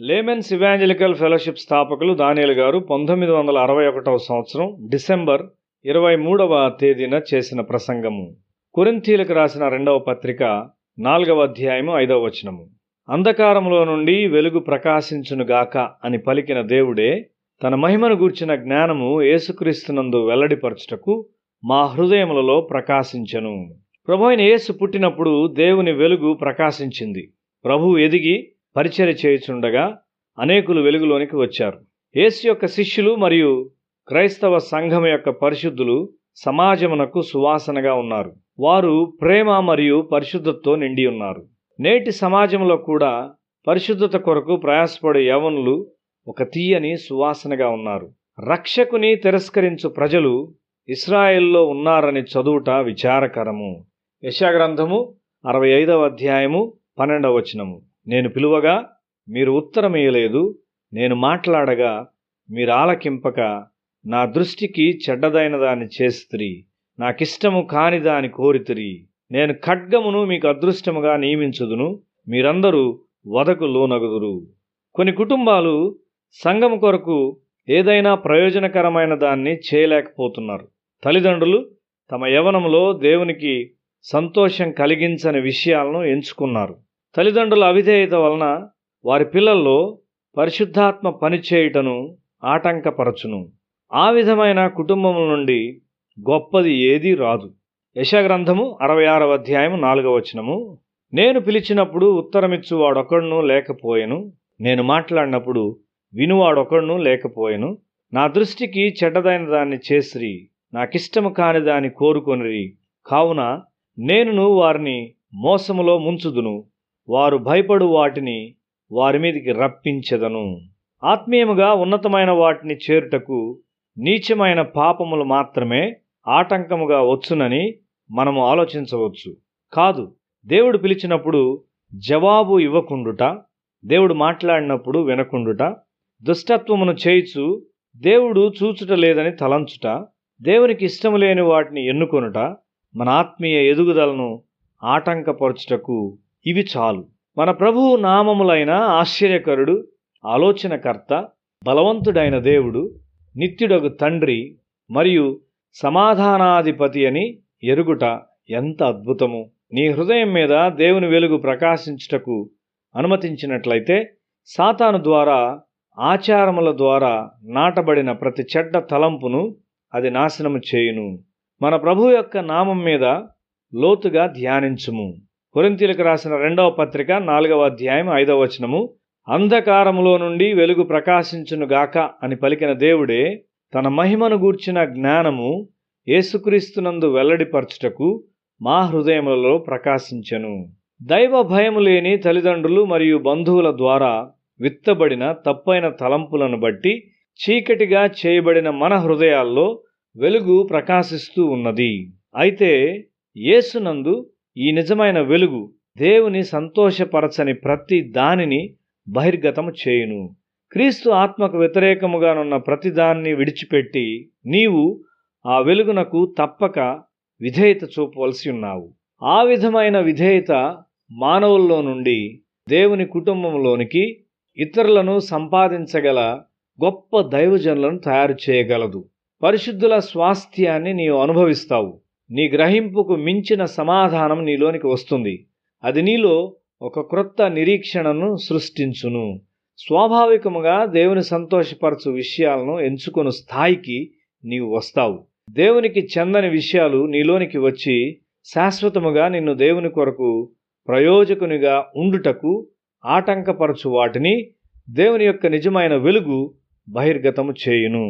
Laymen's evangelical fellowship స్థాపకులు దానియేలు గారు 1961 సంవత్సరం డిసెంబర్ 23వ తేదీన చేసిన ప్రసంగము. కొరింథీయులకు రాసిన 2వ పత్రిక 4వ అధ్యాయము 5వ వచనము. అంధకారములో నుండి వెలుగు ప్రకాశించునుగాక అని పలికిన దేవుడే తన మహిమను గూర్చిన జ్ఞానము యేసుక్రీస్తునందు వెల్లడిపరచుటకు మా హృదయములలో ప్రకాశించెను. ప్రభువైన యేసు పుట్టినప్పుడు దేవుని వెలుగు ప్రకాశించింది. ప్రభువు ఎదిగి పరిచర్య చేయుచుండగా అనేకులు వెలుగులోనికి వచ్చారు. యేసు యొక్క శిష్యులు మరియు క్రైస్తవ సంఘం యొక్క పరిశుద్ధులు సమాజమునకు సువాసనగా ఉన్నారు. వారు ప్రేమ మరియు పరిశుద్ధతతో నిండి ఉన్నారు. నేటి సమాజంలో కూడా పరిశుద్ధత కొరకు ప్రయాసపడే యవనులు ఒక తీయని సువాసనగా ఉన్నారు. రక్షకుని తిరస్కరించు ప్రజలు ఇశ్రాయేల్లో ఉన్నారని చదువుట విచారకరము. యెషయా గ్రంథము 65వ అధ్యాయము 12వ వచనము. నేను పిలువగా మీరు ఉత్తరమియ్యలేదు, నేను మాట్లాడగా మీరు ఆలకింపక, నా దృష్టికి చెడ్డదైన దాన్ని చేస్తిరి, నాకిష్టము కాని దాని కోరితిరి. నేను ఖడ్గమును మీకు అదృష్టముగా నియమించుదును, మీరందరూ వధకు లోనగుదురు. కొన్ని కుటుంబాలు సంఘము కొరకు ఏదైనా ప్రయోజనకరమైన దాన్ని చేయలేకపోతున్నారు. తల్లిదండ్రులు తమ యవ్వనంలో దేవునికి సంతోషం కలిగించని విషయాలను ఎంచుకున్నారు. తల్లిదండ్రుల అవిధేయత వలన వారి పిల్లల్లో పరిశుద్ధాత్మ పనిచేయుటను ఆటంకపరచును. ఆ విధమైన కుటుంబముల నుండి గొప్పది ఏదీ రాదు. యెషయా గ్రంథము 66వ అధ్యాయము 4వ వచనము. నేను పిలిచినప్పుడు ఉత్తరమిచ్చువాడొకడును లేకపోయెను, నేను మాట్లాడినప్పుడు వినువాడొకడును లేకపోయెను. నా దృష్టికి చెడ్డదైన దాన్ని చేసిరి, నాకిష్టము కాని దాన్ని కోరుకొనిరి. కావున నేనును వారిని మోసములో ముంచుదును, వారు భయపడు వాటిని వారి మీదికి రప్పించెదను. ఆత్మీయముగా ఉన్నతమైన వాటిని చేరుటకు నీచమైన పాపములు మాత్రమే ఆటంకముగా వచ్చునని మనము ఆలోచించవచ్చు. కాదు, దేవుడు పిలిచినప్పుడు జవాబు ఇవ్వకుండుట, దేవుడు మాట్లాడినప్పుడు వినకుండుట, దుష్టత్వమును చేయుచు దేవుడు చూచుట లేదని తలంచుట, దేవునికి ఇష్టము లేని వాటిని ఎన్నుకొనుట మన ఆత్మీయ ఎదుగుదలను ఆటంకపరచుటకు ఇవి చాలు. మన ప్రభువు నామములైన ఆశ్చర్యకరుడు, ఆలోచనకర్త, బలవంతుడైన దేవుడు, నిత్యుడగు తండ్రి మరియు సమాధానాధిపతి అని ఎరుగుట ఎంత అద్భుతము! నీ హృదయం మీద దేవుని వెలుగు ప్రకాశించుటకు అనుమతించినట్లయితే సాతాను ద్వారా, ఆచారముల ద్వారా నాటబడిన ప్రతి చెడ్డ తలంపును అది నాశనము చేయును. మన ప్రభువు యొక్క నామం మీద లోతుగా ధ్యానించుము. కొరింథీయులకు రాసిన 2వ పత్రిక 4వ అధ్యాయం 5వ వచనము. అంధకారములో నుండి వెలుగు ప్రకాశించునుగాక అని పలికిన దేవుడే తన మహిమను గూర్చిన జ్ఞానము యేసుక్రీస్తునందు వెల్లడిపరచుటకు మా హృదయములలో ప్రకాశించెను. దైవ భయము లేని తల్లిదండ్రులు మరియు బంధువుల ద్వారా విత్తబడిన తప్పైన తలంపులను బట్టి చీకటిగా చేయబడిన మన హృదయాల్లో వెలుగు ప్రకాశిస్తూ ఉన్నది. అయితే యేసునందు ఈ నిజమైన వెలుగు దేవుని సంతోషపరచని ప్రతి దానిని బహిర్గతము చేయును. క్రీస్తు ఆత్మకు వ్యతిరేకముగానున్న ప్రతి దాన్ని విడిచిపెట్టి నీవు ఆ వెలుగునకు తప్పక విధేయత చూపవలసి ఉన్నావు. ఆ విధమైన విధేయత మానవుల్లో నుండి దేవుని కుటుంబంలోనికి ఇతరులను సంపాదించగల గొప్ప దైవజనులను తయారు చేయగలదు. పరిశుద్ధుల స్వాస్థ్యాన్ని నీవు అనుభవిస్తావు. నీ గ్రహింపుకు మించిన సమాధానం నీలోనికి వస్తుంది. అది నీలో ఒక క్రొత్త నిరీక్షణను సృష్టించును. స్వాభావికముగా దేవుని సంతోషపరచు విషయాలను ఎంచుకొను స్థాయికి నీవు వస్తావు. దేవునికి చెందని విషయాలు నీలోనికి వచ్చి శాశ్వతముగా నిన్ను దేవుని కొరకు ప్రయోజకునిగా ఉండుటకు ఆటంకపరచు వాటిని దేవుని యొక్క నిజమైన వెలుగు బహిర్గతము చేయును.